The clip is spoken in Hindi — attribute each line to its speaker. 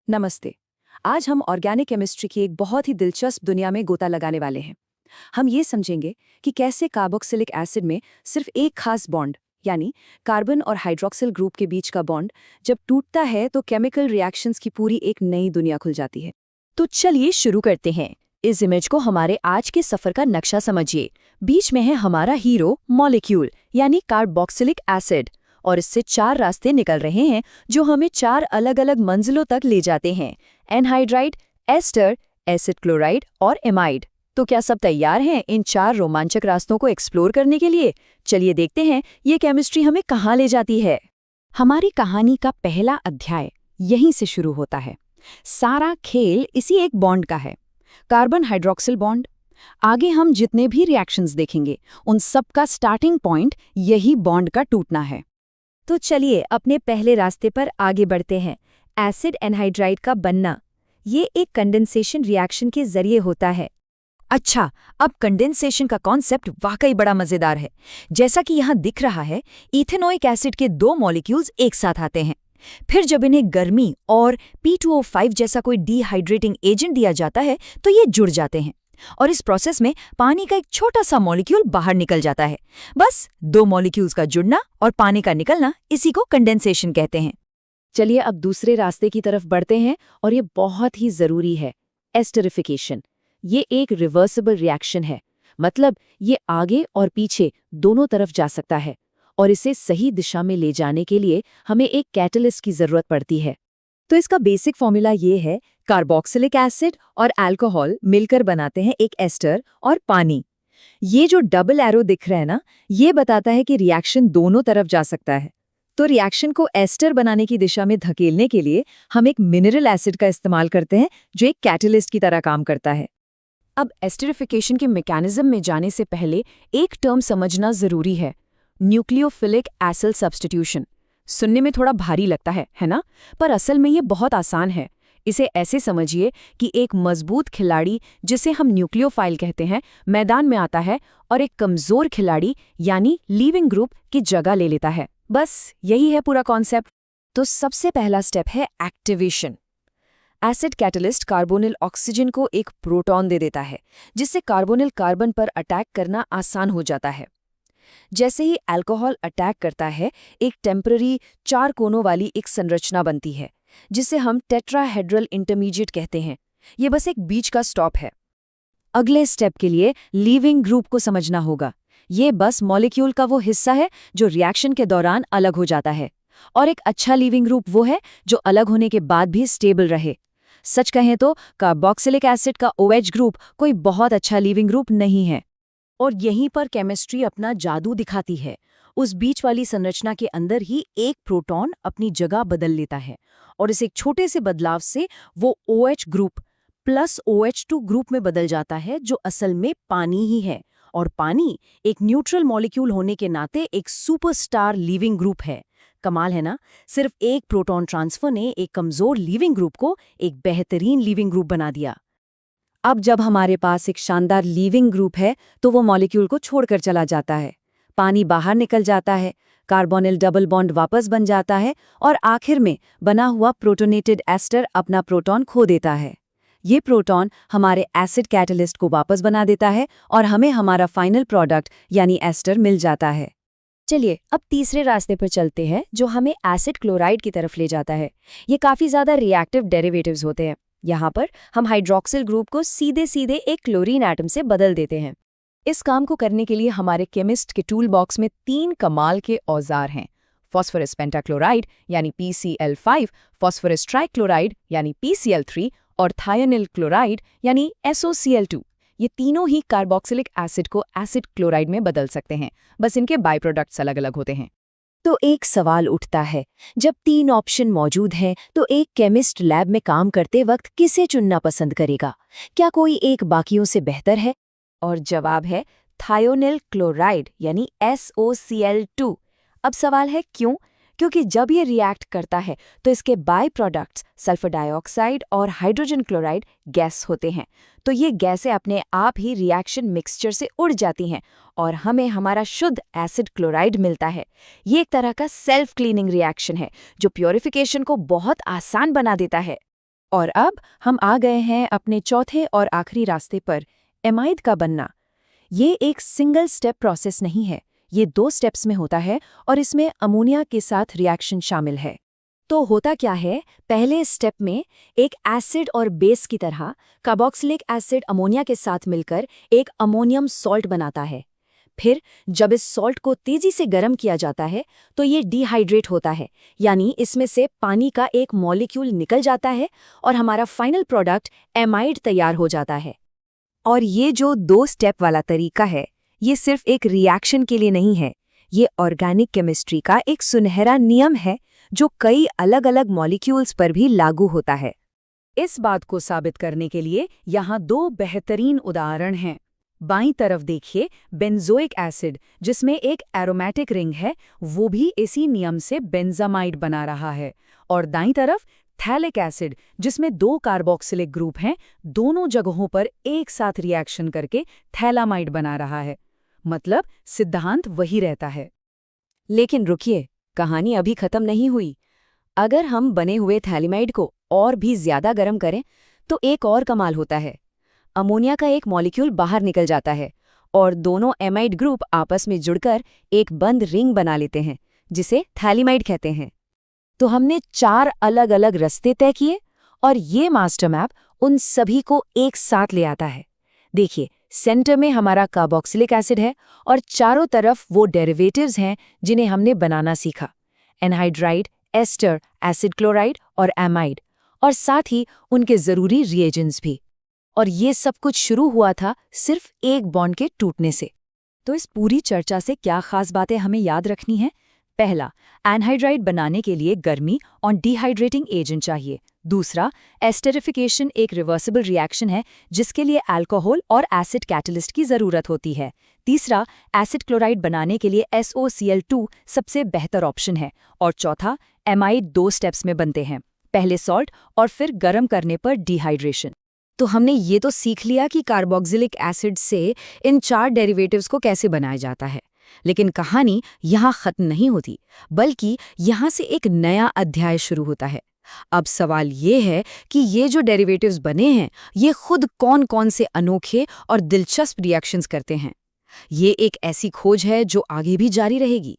Speaker 1: नमस्ते। आज हम ऑर्गेनिक केमिस्ट्री की एक बहुत ही दिलचस्प दुनिया में गोता लगाने वाले हैं। हम ये समझेंगे कि कैसे कार्बोक्सिलिक एसिड में सिर्फ एक खास बॉन्ड यानी कार्बन और हाइड्रोक्सिल ग्रुप के बीच का बॉन्ड जब टूटता है तो केमिकल रिएक्शंस की पूरी एक नई दुनिया खुल जाती है।
Speaker 2: तो चलिए शुरू करते हैं। इस इमेज को हमारे आज के सफर का नक्शा समझिए। बीच में है हमारा हीरो मॉलिक्यूल यानी कार्बोक्सिलिक एसिड और इससे 4 रास्ते निकल रहे हैं जो हमें 4 अलग-अलग मंजिलों तक ले जाते हैं। एनहाइड्राइड, एस्टर, एसिड क्लोराइड और एमाइड। तो क्या सब तैयार हैं इन 4 रोमांचक रास्तों को एक्सप्लोर करने के लिए? चलिए देखते हैं ये केमिस्ट्री हमें कहाँ ले जाती है। हमारी कहानी का पहला अध्याय यहीं से शुरू होता है। सारा खेल इसी एक बॉन्ड का है, कार्बन हाइड्रोक्सिल बॉन्ड। आगे हम जितने भी रिएक्शंस देखेंगे उन सब का स्टार्टिंग पॉइंट यही बॉन्ड का टूटना है। तो चलिए अपने पहले रास्ते पर आगे बढ़ते हैं। एसिड एनहाइड्राइड का बनना ये एक कंडेंसेशन रिएक्शन के जरिए होता है। अच्छा, अब कंडेंसेशन का कॉन्सेप्ट वाकई बड़ा मजेदार है। जैसा कि यहाँ दिख रहा है, इथेनोइक एसिड के 2 मॉलिक्यूल्स एक साथ आते हैं। फिर जब इन्हें गर्मी और P2O5 जैसा कोई डिहाइड्रेटिंग एजेंट दिया जाता है तो ये जुड़ जाते हैं और इस प्रोसेस में पानी का एक छोटा सा मॉलिक्यूल बाहर निकल जाता है। बस 2 मॉलिक्यूल्स का जुड़ना और पानी का निकलना, इसी को कंडेंसेशन कहते हैं।
Speaker 1: चलिए अब दूसरे रास्ते की तरफ बढ़ते हैं और ये बहुत ही जरूरी है, एस्टरिफिकेशन। ये एक रिवर्सिबल रिएक्शन है, मतलब ये आगे और पीछे दोनों तरफ जा सकता है और इसे सही दिशा में ले जाने के लिए हमें एक कैटलिस्ट की जरूरत पड़ती है। तो इसका बेसिक फॉर्मूला ये है, कार्बोक्सिलिक एसिड और अल्कोहल मिलकर बनाते हैं एक एस्टर और पानी। ये जो डबल एरो दिख रहा है ना, ये बताता है कि रिएक्शन दोनों तरफ जा सकता है। तो रिएक्शन को एस्टर बनाने की दिशा में धकेलने के लिए हम एक मिनरल एसिड का इस्तेमाल करते हैं जो एक कैटलिस्ट की तरह काम करता है।
Speaker 2: अब एस्टरिफिकेशन के मैकेनिज्म में जाने से पहले एक टर्म समझना जरूरी है, न्यूक्लियोफिलिक एसिड सब्स्टिट्यूशन। सुनने में थोड़ा भारी लगता है ना? पर असल में ये बहुत आसान है। इसे ऐसे समझिए कि एक मजबूत खिलाड़ी, जिसे हम न्यूक्लियोफाइल कहते हैं, मैदान में आता है और एक कमजोर खिलाड़ी यानी लीविंग ग्रुप की जगह ले लेता है। बस यही है पूरा कॉन्सेप्ट। तो सबसे पहला स्टेप है activation. Acid catalyst carbonyl oxygen को एक प्रोटॉन दे देता है, जिससे कार्बोनिल कार्बन पर अटैक करना आसान हो जाता है। जैसे ही अल्कोहल अटैक करता है, एक टेम्पररी 4 कोनों वाली एक संरचना बनती है, जिसे हम टेट्राहेड्रल इंटरमीडिएट कहते हैं। ये बस एक बीच का स्टॉप है। अगले स्टेप के लिए लीविंग ग्रुप को समझना होगा। ये बस मॉलिक्यूल का वो हिस्सा है जो रिएक्शन के दौरान अलग हो जाता है, और एक अच्छा लीविंग ग्रुप वो है जो अलग होने के बाद भी स्टेबल रहे। सच कहें तो कार्बोक्सिलिक एसिड का OH ग्रुप कोई बहुत अच्छा लीविंग ग्रुप नहीं है। और यहीं पर केमिस्ट्री अपना जादू दिखाती है। उस बीच वाली संरचना के अंदर ही एक प्रोटॉन अपनी जगह बदल लेता है और इस एक छोटे से बदलाव से वो OH group plus OH2 group में बदल जाता है, जो असल में पानी ही है। और पानी एक न्यूट्रल मॉलिक्यूल होने के नाते एक सुपरस्टार लीविंग ग्रुप है। कमाल है ना? सिर्फ एक प्रोटॉन ट्रांसफर ने एक कमजोर लीविंग ग्रुप को एक बेहतरीन लीविंग ग्रुप बना दिया।
Speaker 1: अब जब हमारे पास एक शानदार लीविंग ग्रुप है तो वो मॉलिक्यूल को छोड़कर चला जाता है, पानी बाहर निकल जाता है, कार्बोनिल डबल बॉन्ड वापस बन जाता है और आखिर में बना हुआ प्रोटोनेटेड एस्टर अपना प्रोटॉन खो देता है। ये प्रोटॉन हमारे एसिड कैटलिस्ट को वापस बना देता है और हमें हमारा फाइनल प्रोडक्ट यानी एस्टर मिल जाता है।
Speaker 2: चलिए अब तीसरे रास्ते पर चलते हैं, जो हमें एसिड क्लोराइड की तरफ ले जाता है। ये काफ़ी ज़्यादा रिएक्टिव डेरिवेटिव्स होते हैं। यहाँ पर हम हाइड्रोक्सिल ग्रुप को सीधे सीधे एक क्लोरीन एटम से बदल देते हैं। इस काम को करने के लिए हमारे केमिस्ट के टूल बॉक्स में 3 कमाल के औजार हैं। फॉस्फोरस पेंटाक्लोराइड यानी PCl5, फॉस्फोरस ट्राइक्लोराइड यानी PCl3 और थायोनिल क्लोराइड यानी SOCl2। ये तीनों ही कार्बोक्सिलिक एसिड को एसिड क्लोराइड में बदल सकते हैं, बस इनके बाई प्रोडक्ट्स अलग अलग होते हैं। तो एक सवाल उठता है, जब 3 ऑप्शन मौजूद हैं तो एक केमिस्ट लैब में काम करते वक्त किसे चुनना पसंद करेगा? क्या कोई एक बाकियों से बेहतर है? और जवाब है थायोनिल क्लोराइड यानी SOCl2। अब सवाल है क्यों? क्योंकि जब ये रिएक्ट करता है तो इसके बाई प्रोडक्ट्स सल्फर डाइऑक्साइड और हाइड्रोजन क्लोराइड गैस होते हैं। तो ये गैसें अपने आप ही रिएक्शन मिक्सचर से उड़ जाती हैं और हमें हमारा शुद्ध एसिड क्लोराइड मिलता है। ये एक तरह का सेल्फ क्लीनिंग रिएक्शन है जो प्योरिफिकेशन को बहुत आसान बना देता है।
Speaker 1: और अब हम आ गए हैं अपने चौथे और आखिरी रास्ते पर, एमाइड का बनना। ये एक सिंगल स्टेप प्रोसेस नहीं है, ये 2 स्टेप्स में होता है और इसमें अमोनिया के साथ रिएक्शन शामिल है। तो होता क्या है, पहले स्टेप में एक एसिड और बेस की तरह कार्बोक्सिलिक एसिड अमोनिया के साथ मिलकर एक अमोनियम सॉल्ट बनाता है। फिर जब इस सॉल्ट को तेजी से गर्म किया जाता है तो ये डिहाइड्रेट होता है, यानी इसमें से पानी का एक मॉलिक्यूल निकल जाता है और हमारा फाइनल प्रोडक्ट एमाइड तैयार हो जाता है। और ये जो 2 स्टेप वाला तरीका है, ये सिर्फ एक रिएक्शन के लिए नहीं है, ये ऑर्गेनिक केमिस्ट्री का एक सुनहरा नियम है जो कई अलग अलग मॉलिक्यूल्स पर भी लागू होता है। इस बात को साबित करने के लिए यहाँ 2 बेहतरीन उदाहरण हैं। बाईं तरफ देखिए बेंजोइक एसिड, जिसमें एक एरोमेटिक रिंग है, वो भी इसी नियम से बेंजामाइड बना रहा है। और दाईं तरफ थैलिक एसिड, जिसमें 2 कार्बोक्सिलिक ग्रुप हैं, दोनों जगहों पर एक साथ रिएक्शन करके थैलामाइड बना रहा है। मतलब सिद्धांत वही रहता है। लेकिन रुकिए, कहानी अभी खत्म नहीं हुई। अगर हम बने हुए थैलिमाइड को और भी ज्यादा गर्म करें तो एक और कमाल होता है। अमोनिया का एक मॉलिक्यूल बाहर निकल जाता है और दोनों एमाइड ग्रुप आपस में जुड़कर एक बंद रिंग बना लेते हैं, जिसे थैलिमाइड कहते हैं। तो हमने 4 अलग अलग रास्ते तय किए और ये मास्टर मैप उन सभी को एक साथ ले आता है। देखिए, सेंटर में हमारा कार्बोक्सिलिक एसिड है और चारों तरफ वो डेरिवेटिव्स हैं जिन्हें हमने बनाना सीखा, एनहाइड्राइड, एस्टर, एसिड क्लोराइड और एमाइड, और साथ ही उनके ज़रूरी रिएजेंट्स भी। और ये सब कुछ शुरू हुआ था सिर्फ एक बॉन्ड के टूटने से। तो इस पूरी चर्चा से क्या खास बातें हमें याद रखनी है? पहला, एनहाइड्राइड बनाने के लिए गर्मी और डिहाइड्रेटिंग एजेंट चाहिए। दूसरा, एस्टरिफिकेशन एक रिवर्सिबल रिएक्शन है जिसके लिए अल्कोहल और एसिड कैटलिस्ट की ज़रूरत होती है। तीसरा, एसिड क्लोराइड बनाने के लिए SOCl2 सबसे बेहतर ऑप्शन है। और चौथा, एमाइड 2 स्टेप्स में बनते हैं, पहले सॉल्ट और फिर गर्म करने पर डिहाइड्रेशन। तो हमने ये तो सीख लिया कि कार्बोक्सिलिक एसिड से इन 4 डेरिवेटिव्स को कैसे बनाया जाता है, लेकिन कहानी यहाँ खत्म नहीं होती, बल्कि यहाँ से एक नया अध्याय शुरू होता है। अब सवाल ये है कि ये जो डेरिवेटिव्स बने हैं, ये खुद कौन कौन से अनोखे और दिलचस्प रिएक्शंस करते हैं। ये एक ऐसी खोज है जो आगे भी जारी रहेगी।